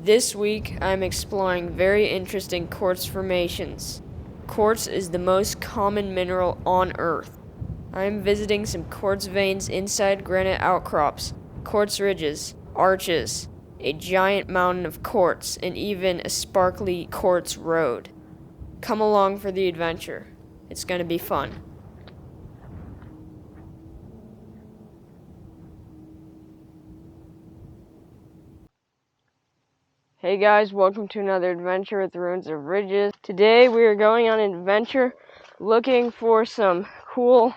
This week, I'm exploring very interesting quartz formations. Quartz is the most common mineral on Earth. I'm visiting some quartz veins inside granite outcrops, quartz ridges, arches, a giant mountain of quartz, and even a sparkly quartz road. Come along for the adventure. It's going to be fun. Hey guys, welcome to another adventure with the Ruins of Ridges. Today we are going on an adventure looking for some cool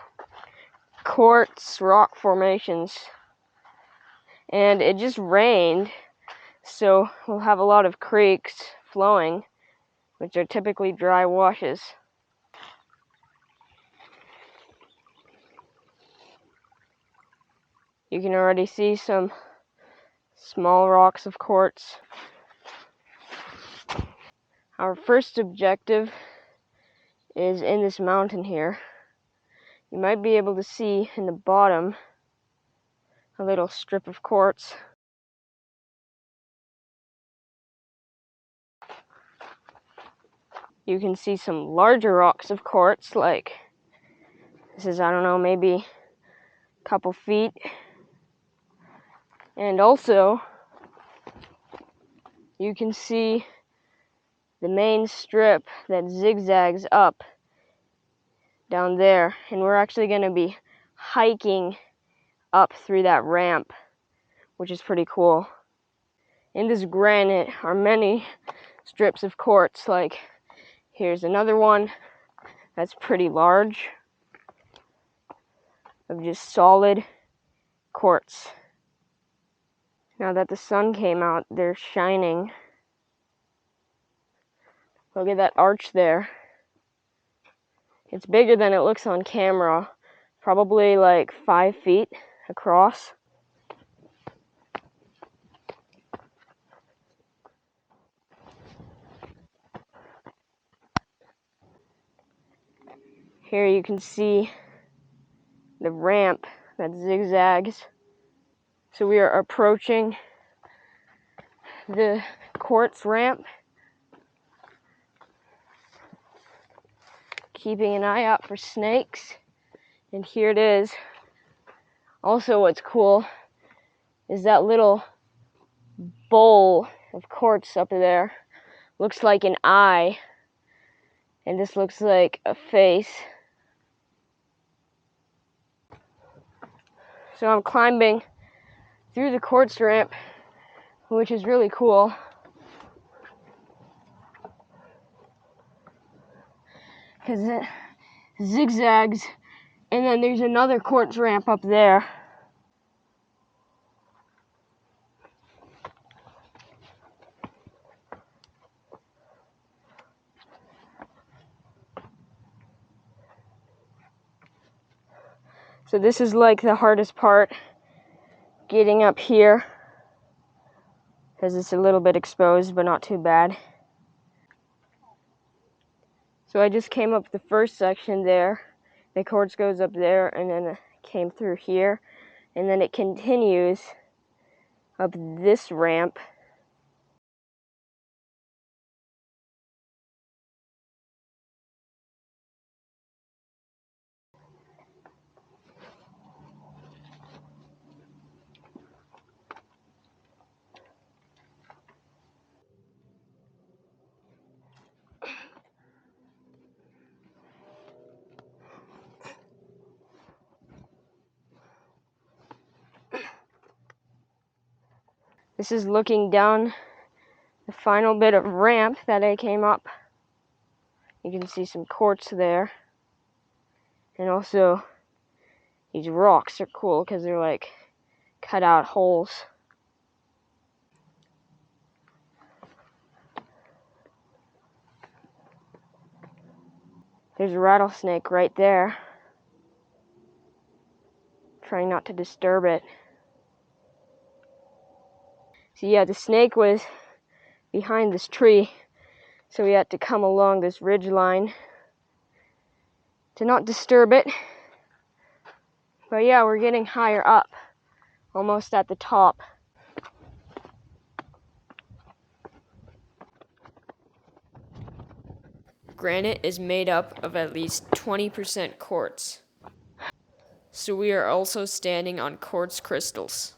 quartz rock formations. And it just rained, so we'll have a lot of creeks flowing, which are typically dry washes. You can already see some small rocks of quartz. Our first objective is in this mountain here. You might be able to see in the bottom a little strip of quartz. You can see some larger rocks of quartz, like this is, I don't know, maybe a couple feet. And also, you can see the main strip that zigzags up down there, and we're actually going to be hiking up through that ramp, which is pretty cool. In this granite are many strips of quartz, like here's another one that's pretty large, of just solid quartz. Now that the sun came out, they're shining. Look at that arch there. It's bigger than it looks on camera, probably like 5 feet across. Here you can see the ramp that zigzags. So we are approaching the quartz ramp, keeping an eye out for snakes, and here it is. Also, what's cool is that little bowl of quartz up there looks like an eye, and this looks like a face. So I'm climbing through the quartz ramp, which is really cool. Because it zigzags, and then there's another quartz ramp up there. So this is like the hardest part, getting up here, because it's a little bit exposed, but not too bad. So I just came up the first section there. The quartz goes up there, and then it came through here, and then it continues up this ramp. This is looking down the final bit of ramp that I came up. You can see some quartz there. And also, these rocks are cool because they're like cut out holes. There's a rattlesnake right there. Trying not to disturb it. So yeah, the snake was behind this tree, so we had to come along this ridge line to not disturb it. But yeah, we're getting higher up, almost at the top. granite is made up of at least 20% quartz. So we are also standing on quartz crystals.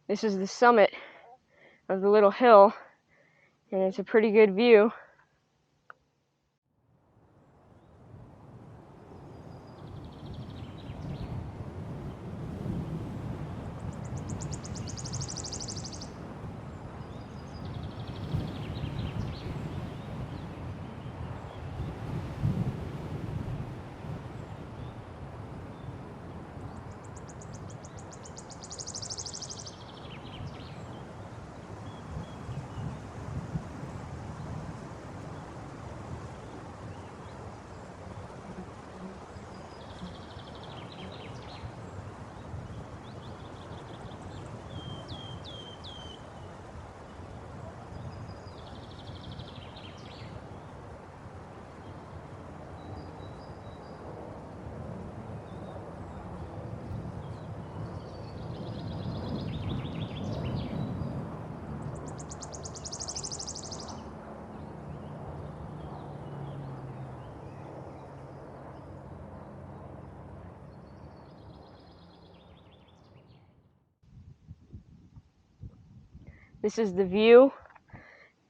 This is the summit of the little hill, and it's a pretty good view. This is the view,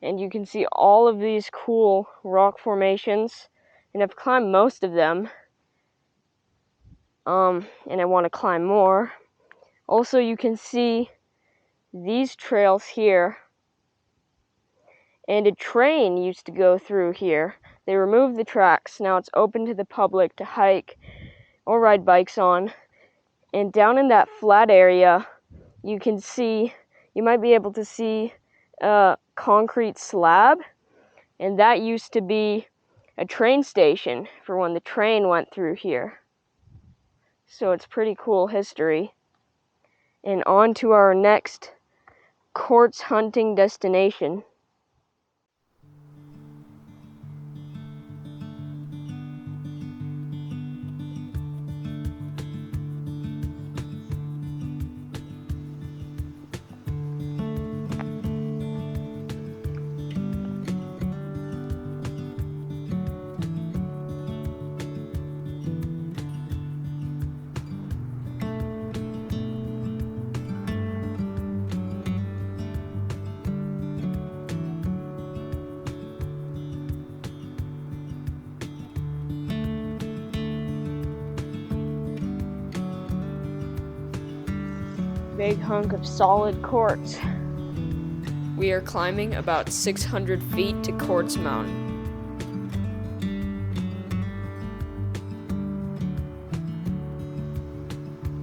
and you can see all of these cool rock formations, and I've climbed most of them, and I want to climb more. Also, you can see these trails here, and a train used to go through here. They removed the tracks. Now it's open to the public to hike or ride bikes on. And down in that flat area, you might be able to see a concrete slab, and that used to be a train station for when the train went through here. So it's pretty cool history. And on to our next quartz hunting destination. Big hunk of solid quartz. We are climbing about 600 feet to Quartz Mountain.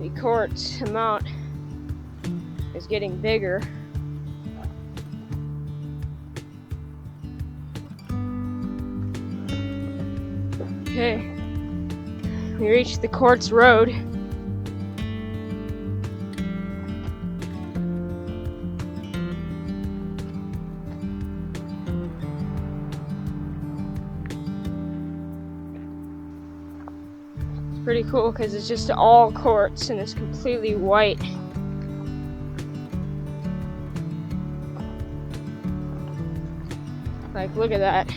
The quartz amount is getting bigger. Okay, we reached the quartz road. Pretty cool because it's just all quartz and it's completely white. Like, look at that.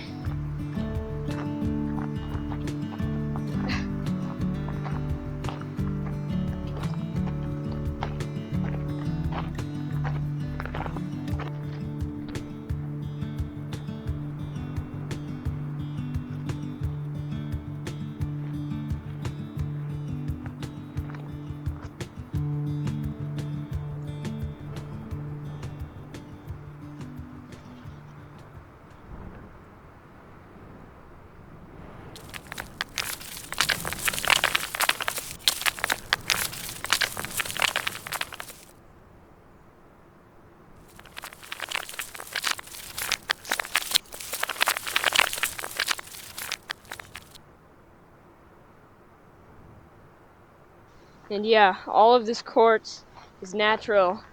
And yeah, all of this quartz is natural.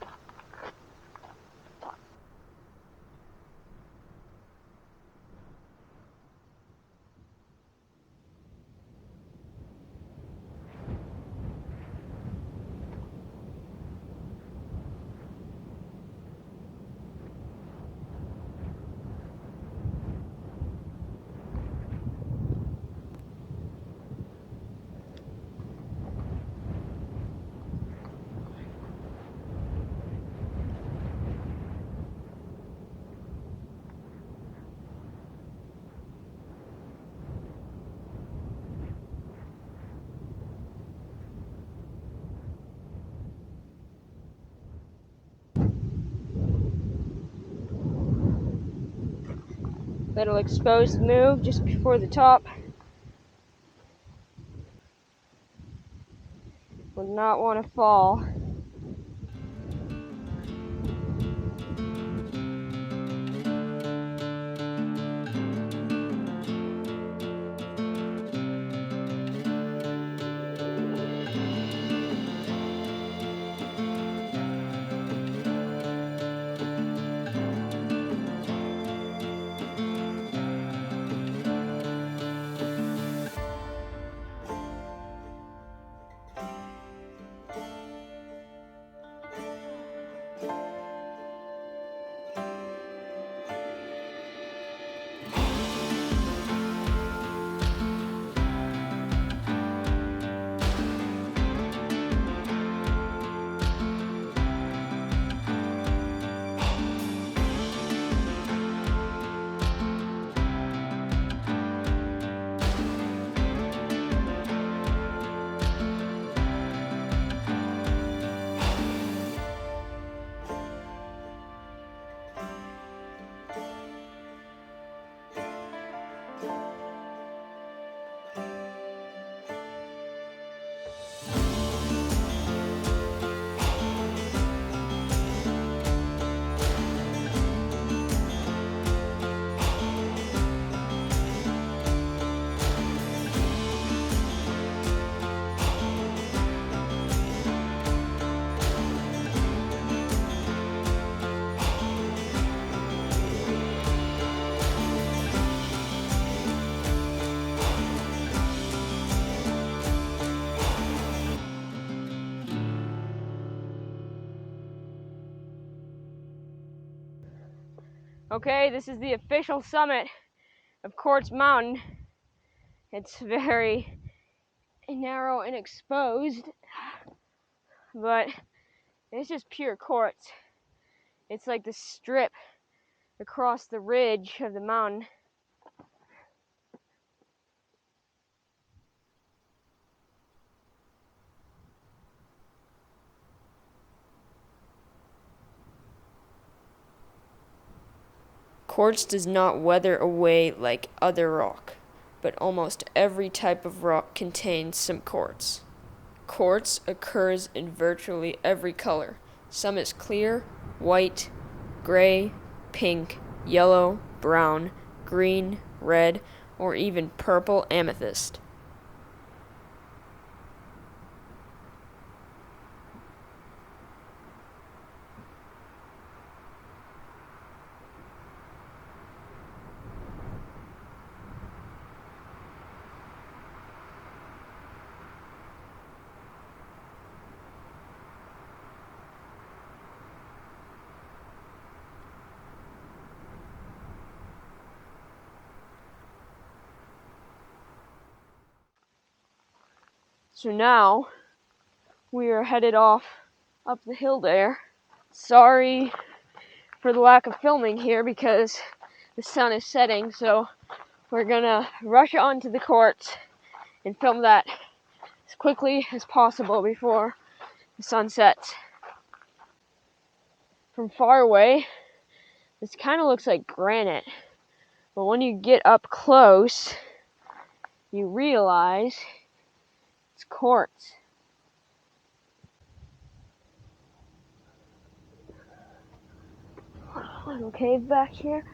Little exposed move just before the top. Would not want to fall. Okay, this is the official summit of Quartz Mountain. It's very narrow and exposed, but it's just pure quartz. It's like the strip across the ridge of the mountain. Quartz does not weather away like other rock, but almost every type of rock contains some quartz. Quartz occurs in virtually every color. Some is clear, white, gray, pink, yellow, brown, green, red, or even purple amethyst. So now we are headed off up the hill there. Sorry for the lack of filming here because the sun is setting, so we're gonna rush on to the quartz and film that as quickly as possible before the sun sets. From far away, this kind of looks like granite, but when you get up close, you realize it's quartz. Little cave back here.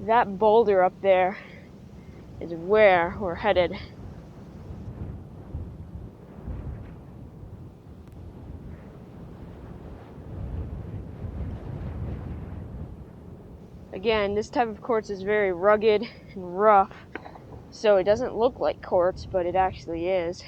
That boulder up there is where we're headed. Again, this type of quartz is very rugged and rough, so it doesn't look like quartz, but it actually is.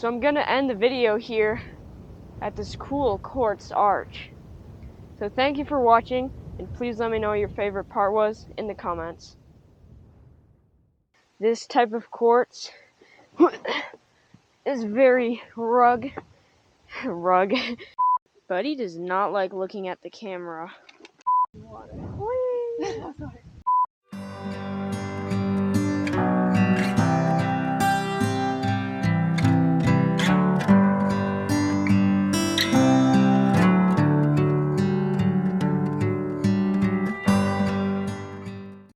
So I'm gonna end the video here at this cool Quartz Arch. So thank you for watching, and please let me know what your favorite part was in the comments. This type of quartz is very rugged. Buddy does not like looking at the camera.